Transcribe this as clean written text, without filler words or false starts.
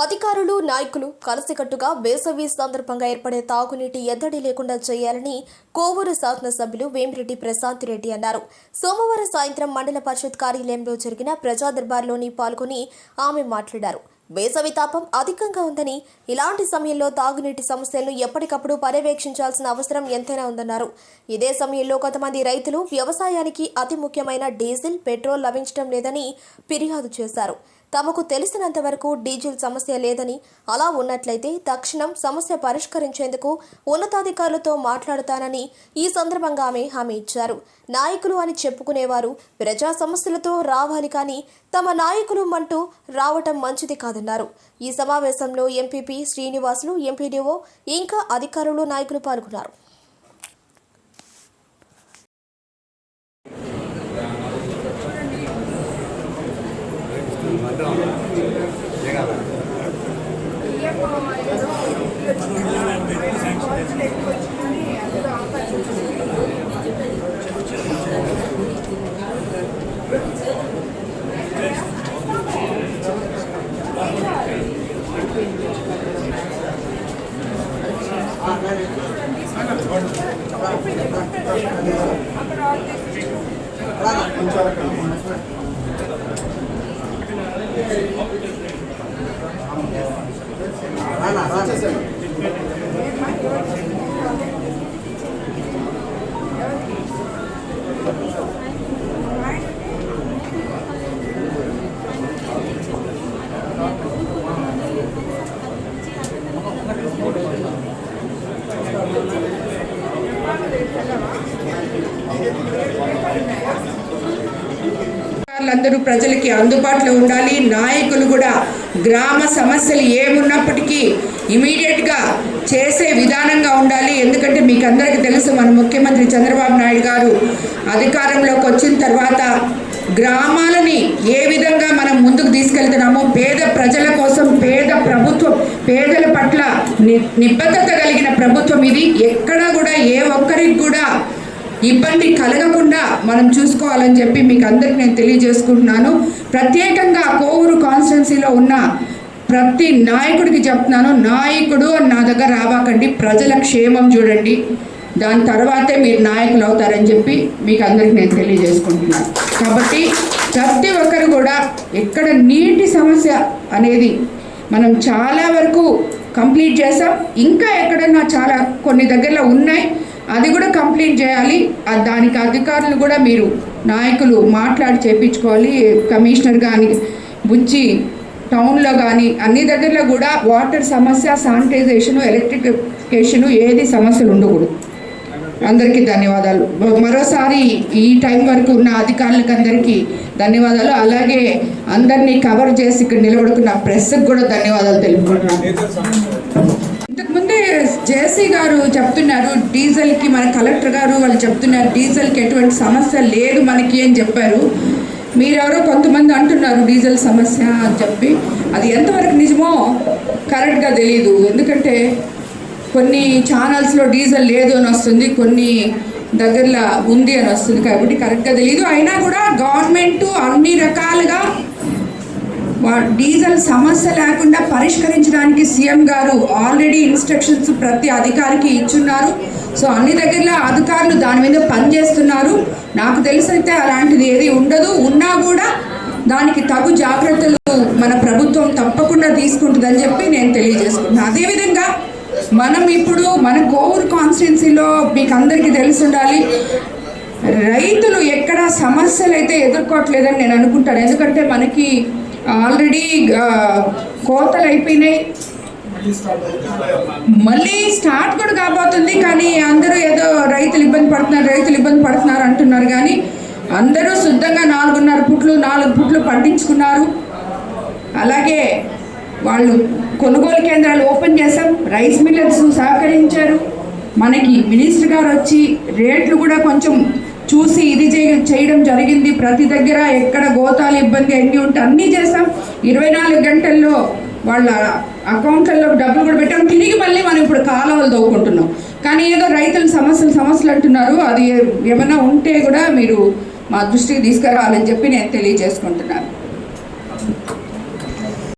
అధికారులు నాయకులు కలిసికట్టుగా వేసవి సందర్భంగా ఏర్పడే తాగునీటి ఎద్దడి లేకుండా చేయాలని కోవూరు శాసనసభ్యులు వేమిరెడ్డి ప్రశాంత్ రెడ్డి అన్నారు. సోమవారం సాయంత్రం మండల పరిషత్ కార్యాలయంలో జరిగిన ప్రజా దర్బార్లోని పాల్గొని ఆమె మాట్లాడారు. వేసవి తాపం అధికంగా ఉందని, ఇలాంటి సమయంలో తాగునీటి సమస్యలను ఎప్పటికప్పుడు పర్యవేక్షించాల్సిన అవసరం ఎంతైనా ఉందన్నారు. ఇదే సమయంలో కొంతమంది రైతులు వ్యవసాయానికి అతి ముఖ్యమైన డీజిల్, పెట్రోల్ లభించడం లేదని ఫిర్యాదు చేశారు. తమకు తెలిసినంత వరకు డీజిల్ సమస్య లేదని, అలా ఉన్నట్లయితే తక్షణం సమస్య పరిష్కరించేందుకు ఉన్నతాధికారులతో మాట్లాడుతానని ఈ సందర్భంగా ఆమె హామీ ఇచ్చారు. నాయకులు అని చెప్పుకునేవారు ప్రజా సమస్యలతో రావాలి, కానీ తమ నాయకులు అంటూ రావటం మంచిది కాదన్నారు. ఈ సమావేశంలో ఎంపీపీ శ్రీనివాసులు, ఎంపీడీఓ ఇంకా అధికారులు, నాయకులు పాల్గొన్నారు. అందరూ ప్రజలకి అందుబాటులో ఉండాలి. నాయకులు కూడా గ్రామ సమస్యలు ఏమున్నప్పటికీ ఇమీడియట్గా చేసే విధానంగా ఉండాలి. ఎందుకంటే మీకు అందరికీ తెలుసు, మన ముఖ్యమంత్రి చంద్రబాబు నాయుడు గారు అధికారంలోకి వచ్చిన తర్వాత గ్రామాలని ఏ విధంగా మనం ముందుకు తీసుకెళ్తున్నామో, పేద ప్రజల కోసం పేద ప్రభుత్వం, పేదల పట్ల నిబద్ధత కలిగిన ప్రభుత్వం ఇది. ఎక్కడా కూడా ఏ ఒక్కరికి కూడా ఇబ్బంది కలగకుండా మనం చూసుకోవాలని చెప్పి మీకు అందరికి నేను తెలియజేసుకుంటున్నాను. ప్రత్యేకంగా కోవూరు కాన్స్టిట్యున్సీలో ఉన్న ప్రతి నాయకుడికి చెప్తున్నాను, నాయకుడు నా దగ్గర రావాకండి, ప్రజల క్షేమం చూడండి, దాని తర్వాతే మీరు నాయకులు అవుతారని చెప్పి మీకు అందరికి నేను తెలియజేసుకుంటున్నాను. కాబట్టి ప్రతి ఒక్కరు కూడా ఎక్కడ నీటి సమస్య అనేది మనం చాలా వరకు కంప్లీట్ చేసాం. ఇంకా ఎక్కడన్నా చాలా కొన్ని దగ్గరలో ఉన్నాయి, అది కూడా కంప్లీట్ చేయాలి. దానికి అధికారులు కూడా మీరు నాయకులు మాట్లాడి చేయించుకోవాలి. కమిషనర్ కానీ, బుచ్చి టౌన్లో కానీ అన్ని దగ్గరలో కూడా వాటర్ సమస్య, శానిటైజేషను, ఎలక్ట్రిఫికేషను ఏది సమస్యలు ఉండకూడదు. అందరికీ ధన్యవాదాలు. మరోసారి ఈ టైం వరకు ఉన్న అధికారులకు అందరికీ ధన్యవాదాలు. అలాగే అందరినీ కవర్ చేసి ఇక్కడ నిలబడుకున్న ప్రెస్కి కూడా ధన్యవాదాలు తెలుపుకుంటున్నాను. ఇంతకుముందే జేసీ గారు చెప్తున్నారు డీజిల్కి, మన కలెక్టర్ గారు వాళ్ళు చెప్తున్నారు డీజిల్కి ఎటువంటి సమస్య లేదు మనకి అని చెప్పారు. మీరెవరో కొంతమంది అంటున్నారు డీజిల్ సమస్య అని చెప్పి, అది ఎంతవరకు నిజమో కరెక్ట్గా తెలియదు. ఎందుకంటే కొన్ని ఛానల్స్లో డీజిల్ లేదు అని వస్తుంది, కొన్ని దగ్గరలో ఉంది అని వస్తుంది, కాబట్టి కరెక్ట్గా తెలియదు. అయినా కూడా గవర్నమెంట్ అన్ని రకాలుగా డీజిల్ సమస్య లేకుండా పరిష్కరించడానికి సీఎం గారు ఆల్రెడీ ఇన్స్ట్రక్షన్స్ ప్రతి అధికారికి ఇచ్చున్నారు. సో అన్ని దగ్గరలో అధికారులు దాని మీద పనిచేస్తున్నారు. నాకు తెలిసైతే అలాంటిది ఏది ఉండదు. ఉన్నా కూడా దానికి తగు జాగ్రత్తలు మన ప్రభుత్వం తప్పకుండా తీసుకుంటుందని చెప్పి నేను తెలియజేసుకుంటున్నాను. అదేవిధంగా మనం ఇప్పుడు మన కోవూరు కాన్స్టిట్యున్సీలో మీకు అందరికీ తెలిసి ఉండాలి, రైతులు ఎక్కడ సమస్యలు అయితే ఎదుర్కోవట్లేదని నేను అనుకుంటాను. ఎందుకంటే మనకి ఆల్రెడీ కోతలు అయిపోయినాయి, మళ్ళీ స్టార్ట్ కూడా కాబోతుంది. కానీ అందరూ ఏదో రైతులు ఇబ్బంది పడుతున్నారు అంటున్నారు, కానీ అందరూ శుద్ధంగా 4 పుట్లు పండించుకున్నారు. అలాగే వాళ్ళు కొనుగోలు కేంద్రాలు ఓపెన్ చేశాం, రైస్ మిల్లర్స్ సహకరించారు. మనకి మినిస్టర్ గారు వచ్చి రేట్లు కూడా కొంచెం చూసి ఇది చేయడం జరిగింది. ప్రతి దగ్గర ఎక్కడ గోతాలు ఇబ్బంది ఎన్ని ఉంటే అన్నీ చేస్తాం. 24 గంటల్లో వాళ్ళ అకౌంట్లలో డబ్బులు కూడా పెట్టాం. తిరిగి మళ్ళీ మనం ఇప్పుడు కాలువలు తవ్వుకుంటున్నాం. కానీ ఏదో రైతుల సమస్యలు అంటున్నారు, అది ఏమైనా ఉంటే కూడా మీరు మా దృష్టికి తీసుకురావాలని చెప్పి నేను తెలియజేసుకుంటున్నాను.